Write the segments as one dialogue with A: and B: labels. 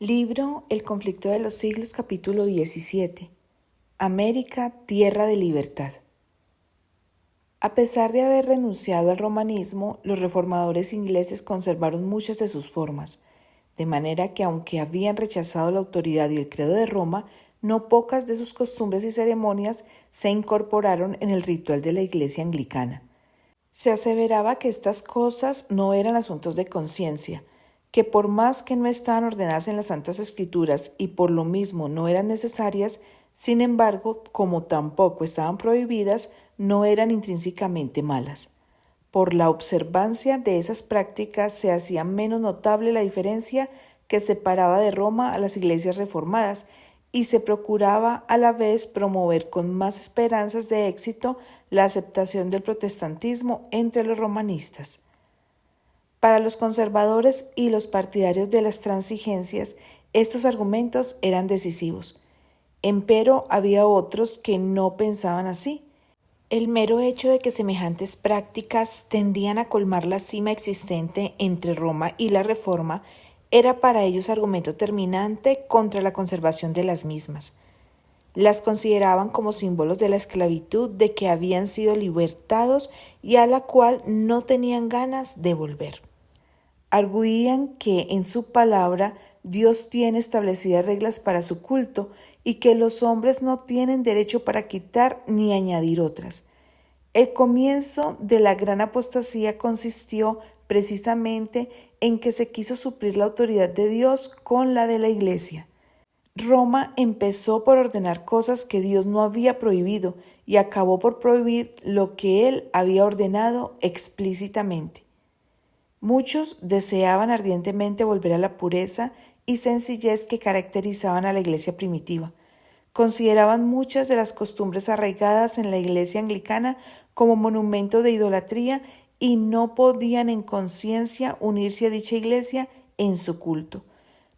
A: Libro El conflicto de los siglos, capítulo 17. América, tierra de libertad. A pesar de haber renunciado al romanismo, los reformadores ingleses conservaron muchas de sus formas, de manera que aunque habían rechazado la autoridad y el credo de Roma, no pocas de sus costumbres y ceremonias se incorporaron en el ritual de la Iglesia anglicana. Se aseveraba que estas cosas no eran asuntos de conciencia, que por más que no estaban ordenadas en las Santas Escrituras y por lo mismo no eran necesarias, sin embargo, como tampoco estaban prohibidas, no eran intrínsecamente malas. Por la observancia de esas prácticas se hacía menos notable la diferencia que separaba de Roma a las iglesias reformadas y se procuraba a la vez promover con más esperanzas de éxito la aceptación del protestantismo entre los romanistas. Para los conservadores y los partidarios de las transigencias, estos argumentos eran decisivos. Empero había otros que no pensaban así. El mero hecho de que semejantes prácticas tendían a colmar la cima existente entre Roma y la Reforma era para ellos argumento terminante contra la conservación de las mismas. Las consideraban como símbolos de la esclavitud de que habían sido libertados y a la cual no tenían ganas de volver. Arguían que en su palabra Dios tiene establecidas reglas para su culto y que los hombres no tienen derecho para quitar ni añadir otras. El comienzo de la gran apostasía consistió precisamente en que se quiso suplir la autoridad de Dios con la de la Iglesia. Roma empezó por ordenar cosas que Dios no había prohibido y acabó por prohibir lo que Él había ordenado explícitamente. Muchos deseaban ardientemente volver a la pureza y sencillez que caracterizaban a la iglesia primitiva. Consideraban muchas de las costumbres arraigadas en la iglesia anglicana como monumento de idolatría y no podían en conciencia unirse a dicha iglesia en su culto.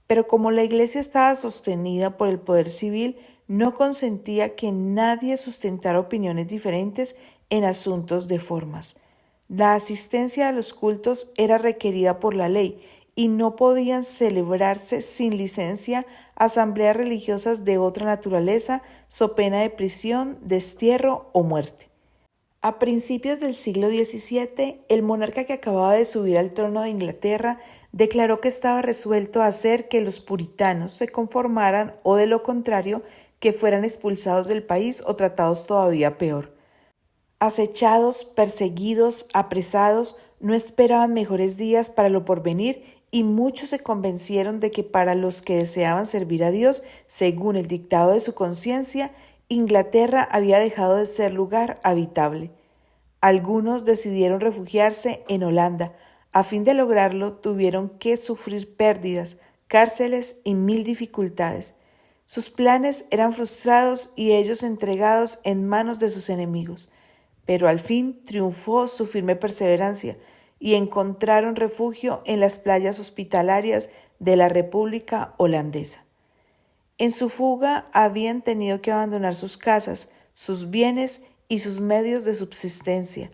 A: Pero como la iglesia estaba sostenida por el poder civil, no consentía que nadie sustentara opiniones diferentes en asuntos de formas. La asistencia a los cultos era requerida por la ley y no podían celebrarse sin licencia asambleas religiosas de otra naturaleza, so pena de prisión, destierro o muerte. A principios del siglo XVII, el monarca que acababa de subir al trono de Inglaterra declaró que estaba resuelto a hacer que los puritanos se conformaran o, de lo contrario, que fueran expulsados del país o tratados todavía peor. Acechados, perseguidos, apresados, no esperaban mejores días para lo porvenir y muchos se convencieron de que para los que deseaban servir a Dios, según el dictado de su conciencia, Inglaterra había dejado de ser lugar habitable. Algunos decidieron refugiarse en Holanda. A fin de lograrlo, tuvieron que sufrir pérdidas, cárceles y mil dificultades. Sus planes eran frustrados y ellos entregados en manos de sus enemigos. Pero al fin triunfó su firme perseverancia y encontraron refugio en las playas hospitalarias de la República Holandesa. En su fuga habían tenido que abandonar sus casas, sus bienes y sus medios de subsistencia.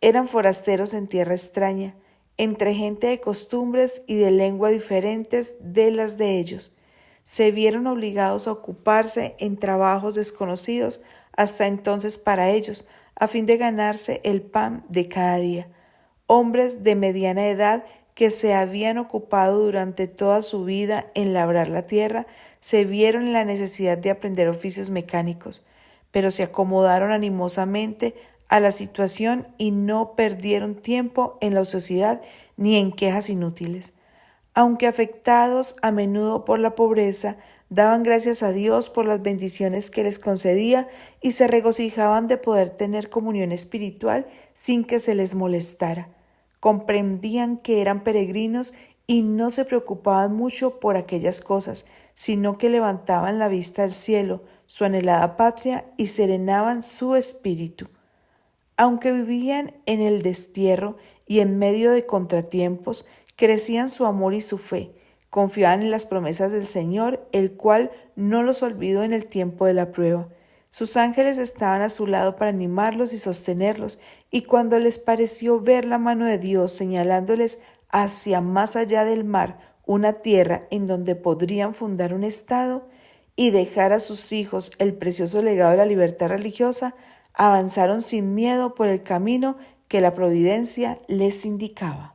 A: Eran forasteros en tierra extraña, entre gente de costumbres y de lengua diferentes de las de ellos. Se vieron obligados a ocuparse en trabajos desconocidos hasta entonces para ellos, a fin de ganarse el pan de cada día. Hombres de mediana edad que se habían ocupado durante toda su vida en labrar la tierra, se vieron en la necesidad de aprender oficios mecánicos, pero se acomodaron animosamente a la situación y no perdieron tiempo en la ociosidad ni en quejas inútiles. Aunque afectados a menudo por la pobreza, daban gracias a Dios por las bendiciones que les concedía y se regocijaban de poder tener comunión espiritual sin que se les molestara. Comprendían que eran peregrinos y no se preocupaban mucho por aquellas cosas, sino que levantaban la vista al cielo, su anhelada patria, y serenaban su espíritu. Aunque vivían en el destierro y en medio de contratiempos, crecían su amor y su fe. Confiaban en las promesas del Señor, el cual no los olvidó en el tiempo de la prueba. Sus ángeles estaban a su lado para animarlos y sostenerlos, y cuando les pareció ver la mano de Dios señalándoles hacia más allá del mar una tierra en donde podrían fundar un Estado y dejar a sus hijos el precioso legado de la libertad religiosa, avanzaron sin miedo por el camino que la providencia les indicaba.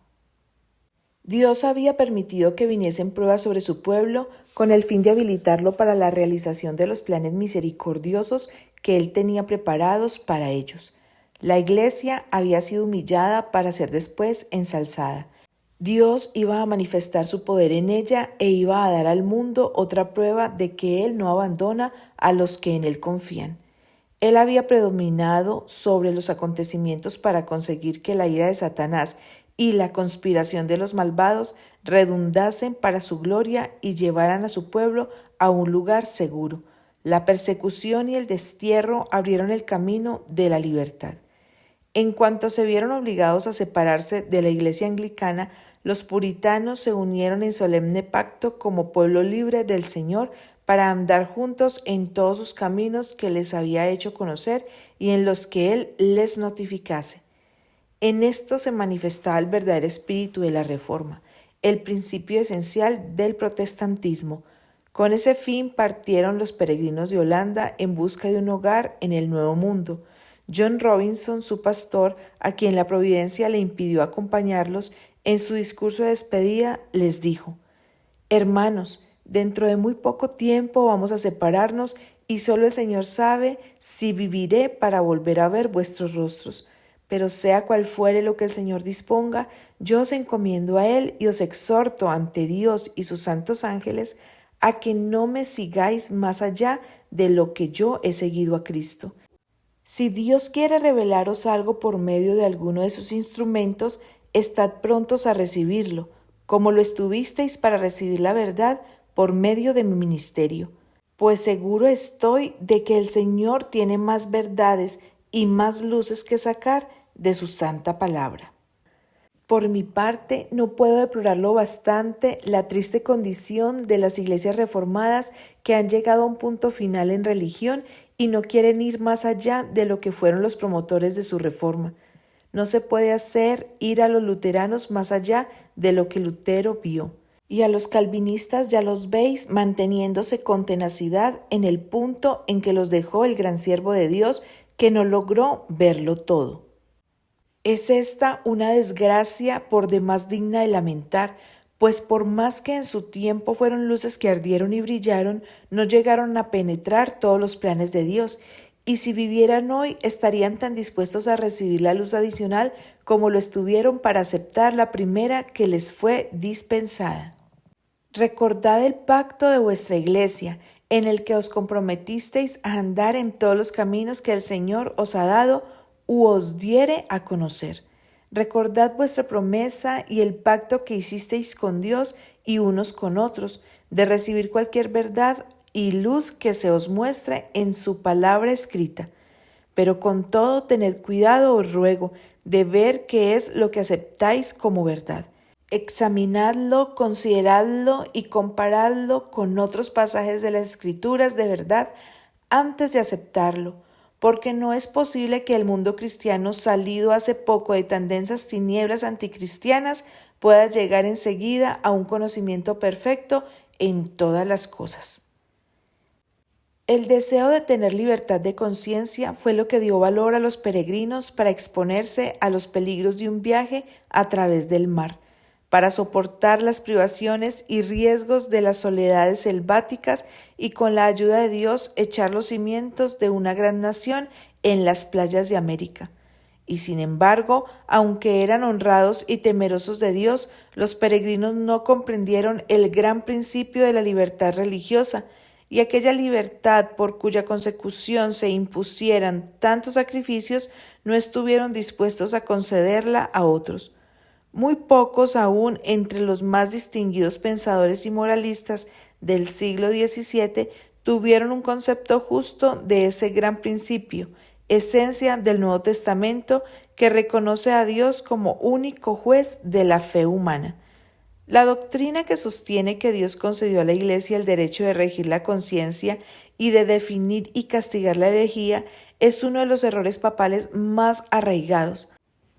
A: Dios había permitido que viniesen pruebas sobre su pueblo con el fin de habilitarlo para la realización de los planes misericordiosos que Él tenía preparados para ellos. La Iglesia había sido humillada para ser después ensalzada. Dios iba a manifestar su poder en ella e iba a dar al mundo otra prueba de que Él no abandona a los que en Él confían. Él había predominado sobre los acontecimientos para conseguir que la ira de Satanás y la conspiración de los malvados redundasen para su gloria y llevaran a su pueblo a un lugar seguro. La persecución y el destierro abrieron el camino de la libertad. En cuanto se vieron obligados a separarse de la Iglesia anglicana, los puritanos se unieron en solemne pacto como pueblo libre del Señor para andar juntos en todos sus caminos que les había hecho conocer y en los que Él les notificase. En esto se manifestaba el verdadero espíritu de la Reforma, el principio esencial del protestantismo. Con ese fin partieron los peregrinos de Holanda en busca de un hogar en el Nuevo Mundo. John Robinson, su pastor, a quien la providencia le impidió acompañarlos, en su discurso de despedida les dijo: «Hermanos, dentro de muy poco tiempo vamos a separarnos y solo el Señor sabe si viviré para volver a ver vuestros rostros. Pero sea cual fuere lo que el Señor disponga, yo os encomiendo a Él y os exhorto ante Dios y sus santos ángeles a que no me sigáis más allá de lo que yo he seguido a Cristo. Si Dios quiere revelaros algo por medio de alguno de sus instrumentos, estad prontos a recibirlo, como lo estuvisteis para recibir la verdad por medio de mi ministerio. Pues seguro estoy de que el Señor tiene más verdades y más luces que sacar de su santa palabra. Por mi parte, no puedo deplorarlo bastante la triste condición de las iglesias reformadas que han llegado a un punto final en religión y no quieren ir más allá de lo que fueron los promotores de su reforma. No se puede hacer ir a los luteranos más allá de lo que Lutero vio. Y a los calvinistas ya los veis manteniéndose con tenacidad en el punto en que los dejó el gran siervo de Dios, que no logró verlo todo. Es esta una desgracia por demás digna de lamentar, pues por más que en su tiempo fueron luces que ardieron y brillaron, no llegaron a penetrar todos los planes de Dios, y si vivieran hoy estarían tan dispuestos a recibir la luz adicional como lo estuvieron para aceptar la primera que les fue dispensada. Recordad el pacto de vuestra iglesia, en el que os comprometisteis a andar en todos los caminos que el Señor os ha dado u os diere a conocer. Recordad vuestra promesa y el pacto que hicisteis con Dios y unos con otros, de recibir cualquier verdad y luz que se os muestre en su palabra escrita. Pero con todo tened cuidado, os ruego, de ver qué es lo que aceptáis como verdad. Examinadlo, consideradlo y comparadlo con otros pasajes de las Escrituras de verdad antes de aceptarlo, porque no es posible que el mundo cristiano, salido hace poco de tan densas tinieblas anticristianas, pueda llegar enseguida a un conocimiento perfecto en todas las cosas. El deseo de tener libertad de conciencia fue lo que dio valor a los peregrinos para exponerse a los peligros de un viaje a través del mar, para soportar las privaciones y riesgos de las soledades selváticas y con la ayuda de Dios echar los cimientos de una gran nación en las playas de América. Y sin embargo, aunque eran honrados y temerosos de Dios, los peregrinos no comprendieron el gran principio de la libertad religiosa, y aquella libertad por cuya consecución se impusieran tantos sacrificios no estuvieron dispuestos a concederla a otros. Muy pocos aún entre los más distinguidos pensadores y moralistas del siglo XVII tuvieron un concepto justo de ese gran principio, esencia del Nuevo Testamento que reconoce a Dios como único juez de la fe humana. La doctrina que sostiene que Dios concedió a la Iglesia el derecho de regir la conciencia y de definir y castigar la herejía es uno de los errores papales más arraigados.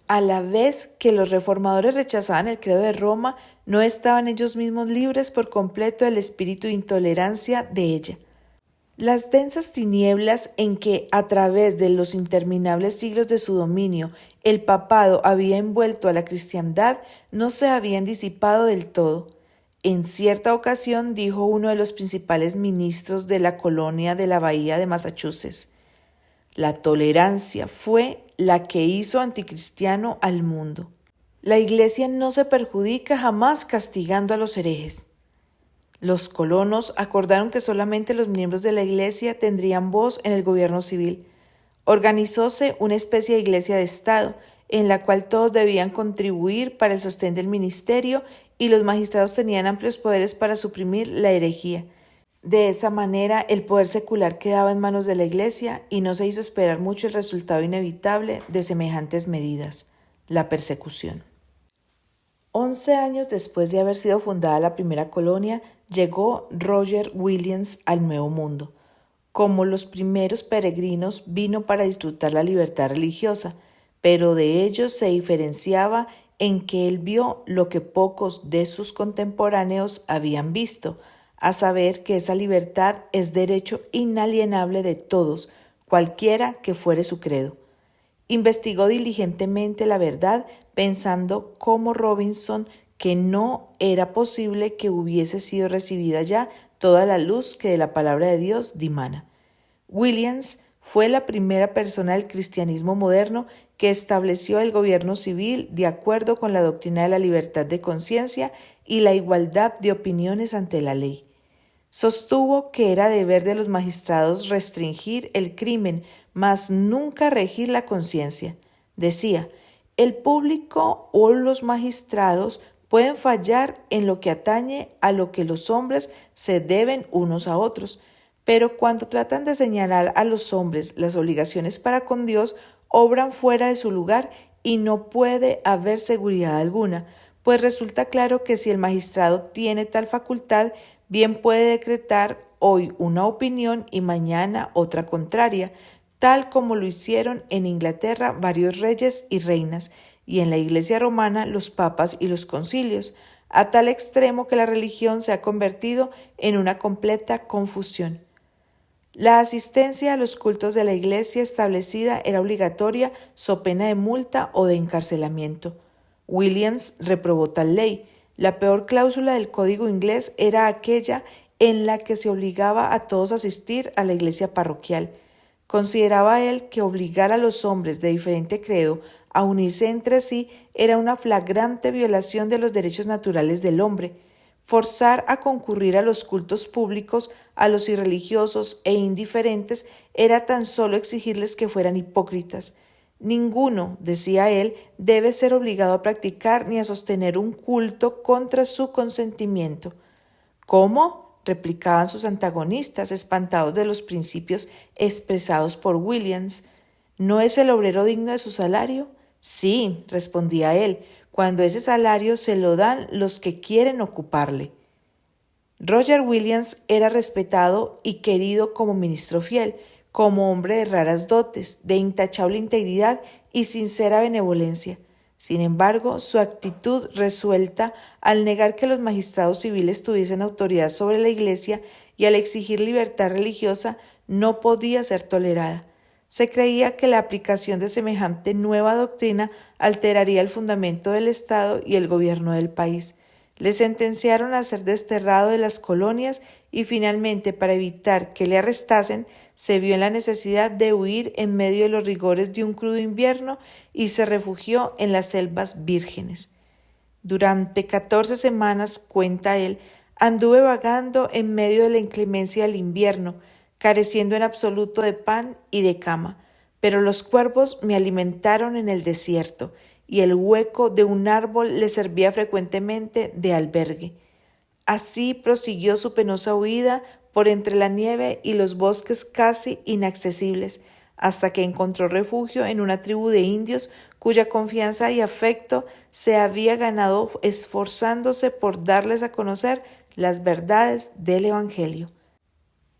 A: A la vez que los reformadores rechazaban el credo de Roma, no estaban ellos mismos libres por completo del espíritu de intolerancia de ella. Las densas tinieblas en que, a través de los interminables siglos de su dominio, el papado había envuelto a la cristiandad, no se habían disipado del todo. En cierta ocasión dijo uno de los principales ministros de la colonia de la Bahía de Massachusetts: la tolerancia fue la que hizo anticristiano al mundo. La Iglesia no se perjudica jamás castigando a los herejes. Los colonos acordaron que solamente los miembros de la Iglesia tendrían voz en el gobierno civil. Organizóse una especie de Iglesia de Estado, en la cual todos debían contribuir para el sostén del ministerio y los magistrados tenían amplios poderes para suprimir la herejía. De esa manera, el poder secular quedaba en manos de la Iglesia y no se hizo esperar mucho el resultado inevitable de semejantes medidas: la persecución. 11 años después de haber sido fundada la primera colonia, llegó Roger Williams al Nuevo Mundo. Como los primeros peregrinos, vino para disfrutar la libertad religiosa, pero de ellos se diferenciaba en que él vio lo que pocos de sus contemporáneos habían visto, a saber que esa libertad es derecho inalienable de todos, cualquiera que fuere su credo. Investigó diligentemente la verdad, pensando como Robinson que no era posible que hubiese sido recibida ya toda la luz que de la palabra de Dios dimana. Williams fue la primera persona del cristianismo moderno que estableció el gobierno civil de acuerdo con la doctrina de la libertad de conciencia y la igualdad de opiniones ante la ley. Sostuvo que era deber de los magistrados restringir el crimen, mas nunca regir la conciencia. Decía: el público o los magistrados pueden fallar en lo que atañe a lo que los hombres se deben unos a otros, pero cuando tratan de señalar a los hombres las obligaciones para con Dios, obran fuera de su lugar y no puede haber seguridad alguna, pues resulta claro que si el magistrado tiene tal facultad, bien puede decretar hoy una opinión y mañana otra contraria, tal como lo hicieron en Inglaterra varios reyes y reinas, y en la Iglesia romana los papas y los concilios, a tal extremo que la religión se ha convertido en una completa confusión. La asistencia a los cultos de la Iglesia establecida era obligatoria so pena de multa o de encarcelamiento. Williams reprobó tal ley. La peor cláusula del Código inglés era aquella en la que se obligaba a todos a asistir a la iglesia parroquial. Consideraba él que obligar a los hombres de diferente credo a unirse entre sí era una flagrante violación de los derechos naturales del hombre. Forzar a concurrir a los cultos públicos a los irreligiosos e indiferentes era tan solo exigirles que fueran hipócritas. Ninguno, decía él, debe ser obligado a practicar ni a sostener un culto contra su consentimiento. ¿Cómo?, replicaban sus antagonistas, espantados de los principios expresados por Williams. ¿No es el obrero digno de su salario? Sí, respondía él, cuando ese salario se lo dan los que quieren ocuparle. Roger Williams era respetado y querido como ministro fiel, como hombre de raras dotes, de intachable integridad y sincera benevolencia. Sin embargo, su actitud resuelta al negar que los magistrados civiles tuviesen autoridad sobre la Iglesia y al exigir libertad religiosa no podía ser tolerada. Se creía que la aplicación de semejante nueva doctrina alteraría el fundamento del Estado y el gobierno del país. Le sentenciaron a ser desterrado de las colonias y finalmente, para evitar que le arrestasen, se vio en la necesidad de huir en medio de los rigores de un crudo invierno y se refugió en las selvas vírgenes. Durante 14 semanas, cuenta él, anduve vagando en medio de la inclemencia del invierno, careciendo en absoluto de pan y de cama, pero los cuervos me alimentaron en el desierto, y el hueco de un árbol le servía frecuentemente de albergue. Así prosiguió su penosa huida por entre la nieve y los bosques casi inaccesibles, hasta que encontró refugio en una tribu de indios cuya confianza y afecto se había ganado esforzándose por darles a conocer las verdades del Evangelio.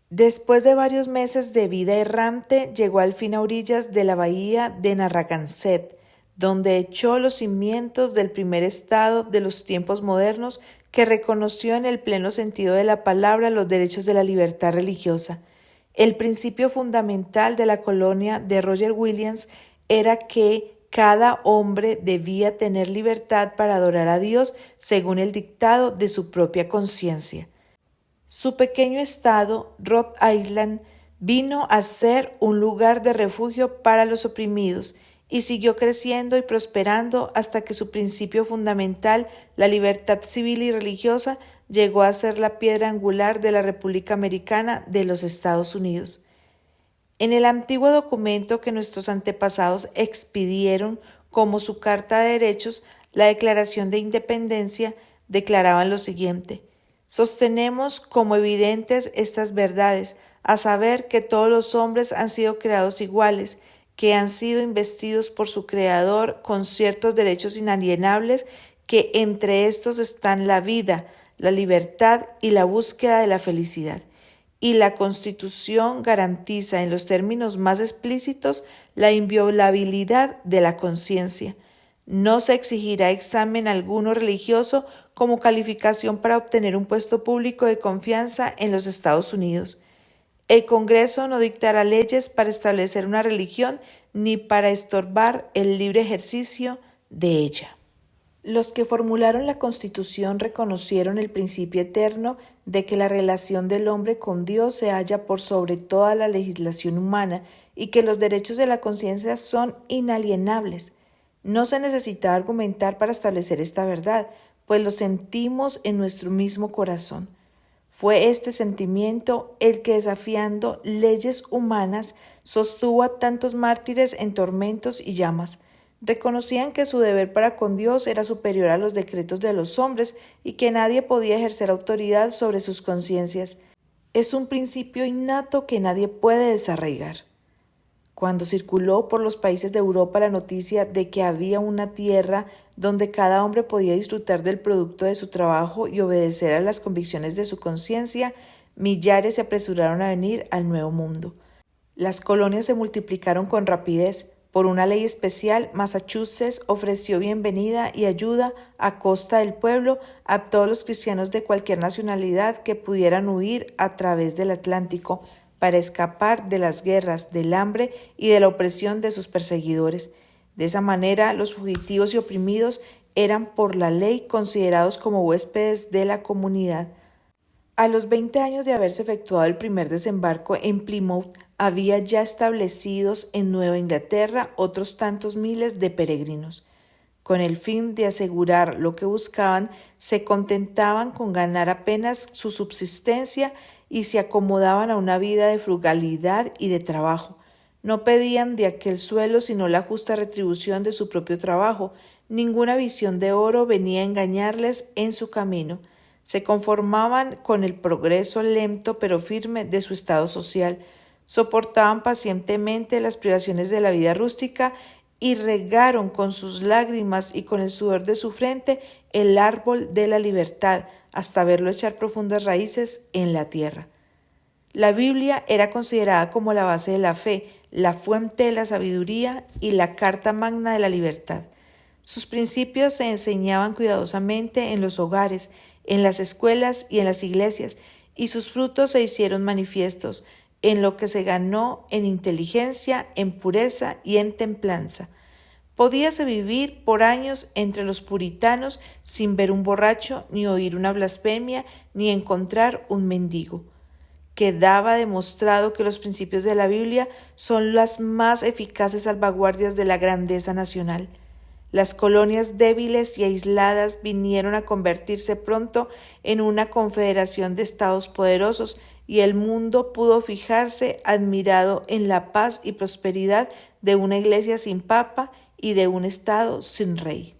A: Después de varios meses de vida errante, llegó al fin a orillas de la bahía de Narragansett, donde echó los cimientos del primer estado de los tiempos modernos que reconoció en el pleno sentido de la palabra los derechos de la libertad religiosa. El principio fundamental de la colonia de Roger Williams era que cada hombre debía tener libertad para adorar a Dios según el dictado de su propia conciencia. Su pequeño estado, Rhode Island, vino a ser un lugar de refugio para los oprimidos y siguió creciendo y prosperando hasta que su principio fundamental, la libertad civil y religiosa, llegó a ser la piedra angular de la República Americana de los Estados Unidos. En el antiguo documento que nuestros antepasados expidieron como su Carta de Derechos, la Declaración de Independencia, declaraban lo siguiente: sostenemos como evidentes estas verdades, a saber que todos los hombres han sido creados iguales, que han sido investidos por su Creador con ciertos derechos inalienables, que entre estos están la vida, la libertad y la búsqueda de la felicidad. Y la Constitución garantiza en los términos más explícitos la inviolabilidad de la conciencia. No se exigirá examen alguno religioso como calificación para obtener un puesto público de confianza en los Estados Unidos. El Congreso no dictará leyes para establecer una religión ni para estorbar el libre ejercicio de ella. Los que formularon la Constitución reconocieron el principio eterno de que la relación del hombre con Dios se halla por sobre toda la legislación humana y que los derechos de la conciencia son inalienables. No se necesita argumentar para establecer esta verdad, pues lo sentimos en nuestro mismo corazón. Fue este sentimiento el que, desafiando leyes humanas, sostuvo a tantos mártires en tormentos y llamas. Reconocían que su deber para con Dios era superior a los decretos de los hombres y que nadie podía ejercer autoridad sobre sus conciencias. Es un principio innato que nadie puede desarraigar. Cuando circuló por los países de Europa la noticia de que había una tierra donde cada hombre podía disfrutar del producto de su trabajo y obedecer a las convicciones de su conciencia, millares se apresuraron a venir al Nuevo Mundo. Las colonias se multiplicaron con rapidez. Por una ley especial, Massachusetts ofreció bienvenida y ayuda a costa del pueblo a todos los cristianos de cualquier nacionalidad que pudieran huir a través del Atlántico para escapar de las guerras, del hambre y de la opresión de sus perseguidores. De esa manera, los fugitivos y oprimidos eran por la ley considerados como huéspedes de la comunidad. A los 20 años de haberse efectuado el primer desembarco en Plymouth, había ya establecidos en Nueva Inglaterra otros tantos miles de peregrinos. Con el fin de asegurar lo que buscaban, se contentaban con ganar apenas su subsistencia y se acomodaban a una vida de frugalidad y de trabajo. No pedían de aquel suelo sino la justa retribución de su propio trabajo. Ninguna visión de oro venía a engañarles en su camino. Se conformaban con el progreso lento pero firme de su estado social. Soportaban pacientemente las privaciones de la vida rústica y regaron con sus lágrimas y con el sudor de su frente el árbol de la libertad hasta verlo echar profundas raíces en la tierra. La Biblia era considerada como la base de la fe, la fuente de la sabiduría y la carta magna de la libertad. Sus principios se enseñaban cuidadosamente en los hogares, en las escuelas y en las iglesias, y sus frutos se hicieron manifiestos en lo que se ganó en inteligencia, en pureza y en templanza. Podíase vivir por años entre los puritanos sin ver un borracho, ni oír una blasfemia, ni encontrar un mendigo. Quedaba demostrado que los principios de la Biblia son las más eficaces salvaguardias de la grandeza nacional. Las colonias débiles y aisladas vinieron a convertirse pronto en una confederación de estados poderosos y el mundo pudo fijarse admirado en la paz y prosperidad de una iglesia sin papa y de un estado sin rey.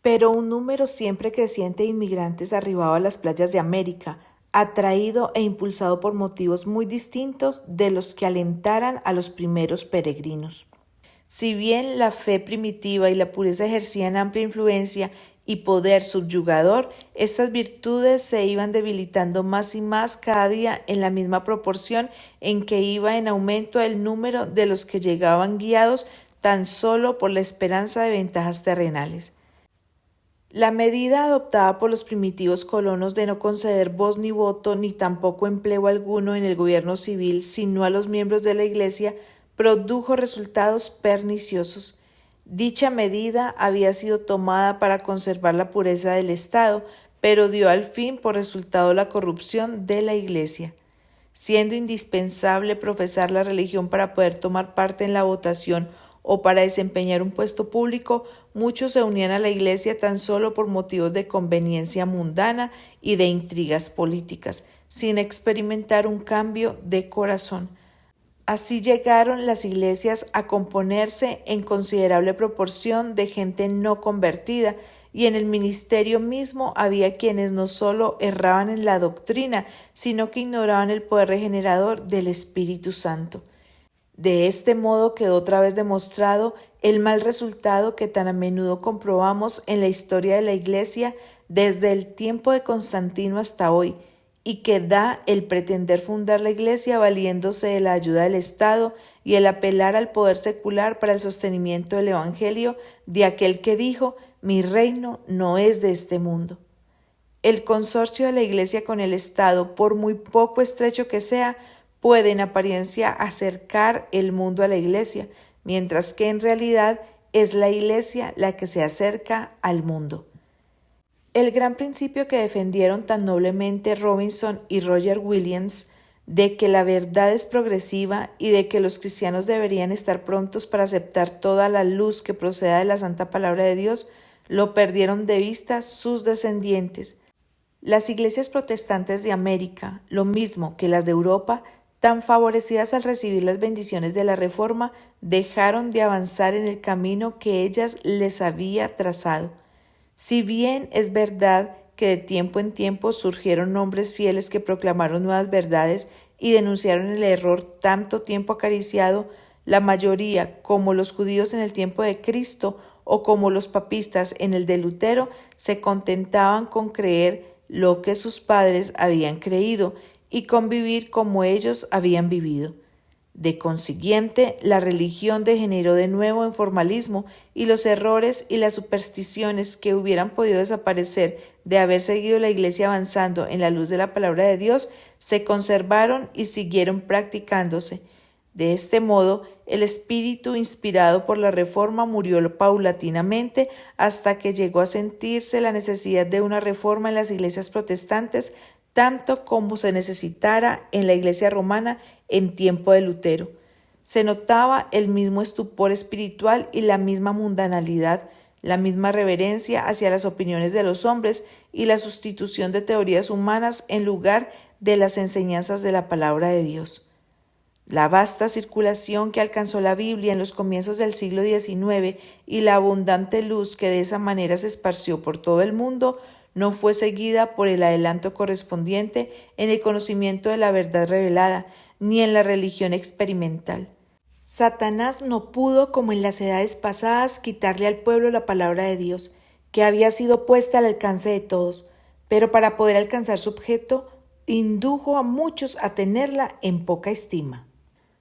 A: Pero un número siempre creciente de inmigrantes arribaba a las playas de América, atraído e impulsado por motivos muy distintos de los que alentaran a los primeros peregrinos. Si bien la fe primitiva y la pureza ejercían amplia influencia y poder subyugador, estas virtudes se iban debilitando más y más cada día en la misma proporción en que iba en aumento el número de los que llegaban guiados tan solo por la esperanza de ventajas terrenales. La medida adoptada por los primitivos colonos de no conceder voz ni voto ni tampoco empleo alguno en el gobierno civil sino a los miembros de la Iglesia produjo resultados perniciosos. Dicha medida había sido tomada para conservar la pureza del Estado, pero dio al fin por resultado la corrupción de la Iglesia. Siendo indispensable profesar la religión para poder tomar parte en la votación o para desempeñar un puesto público, muchos se unían a la Iglesia tan solo por motivos de conveniencia mundana y de intrigas políticas, sin experimentar un cambio de corazón. Así llegaron las iglesias a componerse en considerable proporción de gente no convertida, y en el ministerio mismo había quienes no solo erraban en la doctrina, sino que ignoraban el poder regenerador del Espíritu Santo. De este modo quedó otra vez demostrado el mal resultado que tan a menudo comprobamos en la historia de la Iglesia desde el tiempo de Constantino hasta hoy, y que da el pretender fundar la Iglesia valiéndose de la ayuda del Estado y el apelar al poder secular para el sostenimiento del Evangelio de aquel que dijo: «Mi reino no es de este mundo». El consorcio de la Iglesia con el Estado, por muy poco estrecho que sea, puede en apariencia acercar el mundo a la Iglesia, mientras que en realidad es la Iglesia la que se acerca al mundo. El gran principio que defendieron tan noblemente Robinson y Roger Williams, de que la verdad es progresiva y de que los cristianos deberían estar prontos para aceptar toda la luz que proceda de la santa palabra de Dios, lo perdieron de vista sus descendientes. Las iglesias protestantes de América, lo mismo que las de Europa, tan favorecidas al recibir las bendiciones de la Reforma, dejaron de avanzar en el camino que ellas les había trazado. Si bien es verdad que de tiempo en tiempo surgieron hombres fieles que proclamaron nuevas verdades y denunciaron el error tanto tiempo acariciado, la mayoría, como los judíos en el tiempo de Cristo o como los papistas en el de Lutero, se contentaban con creer lo que sus padres habían creído y con vivir como ellos habían vivido. De consiguiente, la religión degeneró de nuevo en formalismo, y los errores y las supersticiones que hubieran podido desaparecer de haber seguido la Iglesia avanzando en la luz de la palabra de Dios se conservaron y siguieron practicándose. De este modo, el espíritu inspirado por la Reforma murió paulatinamente hasta que llegó a sentirse la necesidad de una reforma en las iglesias protestantes, tanto como se necesitara en la Iglesia romana en tiempo de Lutero. Se notaba el mismo estupor espiritual y la misma mundanalidad, la misma reverencia hacia las opiniones de los hombres y la sustitución de teorías humanas en lugar de las enseñanzas de la palabra de Dios. La vasta circulación que alcanzó la Biblia en los comienzos del siglo XIX y la abundante luz que de esa manera se esparció por todo el mundo no fue seguida por el adelanto correspondiente en el conocimiento de la verdad revelada, ni en la religión experimental. Satanás no pudo, como en las edades pasadas, quitarle al pueblo la palabra de Dios, que había sido puesta al alcance de todos, pero para poder alcanzar su objeto, indujo a muchos a tenerla en poca estima.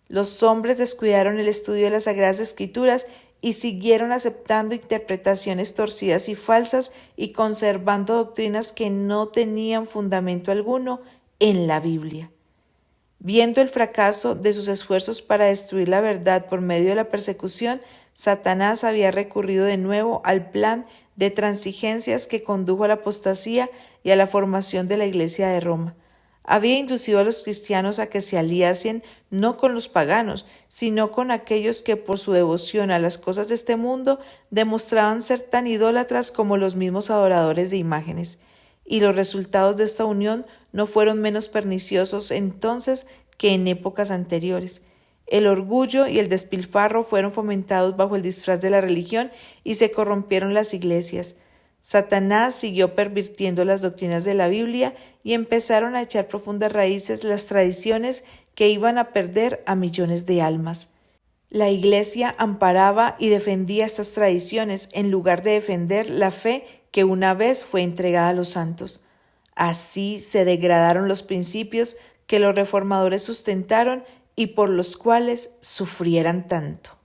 A: Los hombres descuidaron el estudio de las Sagradas Escrituras y siguieron aceptando interpretaciones torcidas y falsas y conservando doctrinas que no tenían fundamento alguno en la Biblia. Viendo el fracaso de sus esfuerzos para destruir la verdad por medio de la persecución, Satanás había recurrido de nuevo al plan de transigencias que condujo a la apostasía y a la formación de la Iglesia de Roma. Había inducido a los cristianos a que se aliasen no con los paganos, sino con aquellos que por su devoción a las cosas de este mundo demostraban ser tan idólatras como los mismos adoradores de imágenes. Y los resultados de esta unión no fueron menos perniciosos entonces que en épocas anteriores. El orgullo y el despilfarro fueron fomentados bajo el disfraz de la religión y se corrompieron las iglesias. Satanás siguió pervirtiendo las doctrinas de la Biblia y empezaron a echar profundas raíces las tradiciones que iban a perder a millones de almas. La Iglesia amparaba y defendía estas tradiciones en lugar de defender la fe que una vez fue entregada a los santos. Así se degradaron los principios que los reformadores sustentaron y por los cuales sufrieran tanto.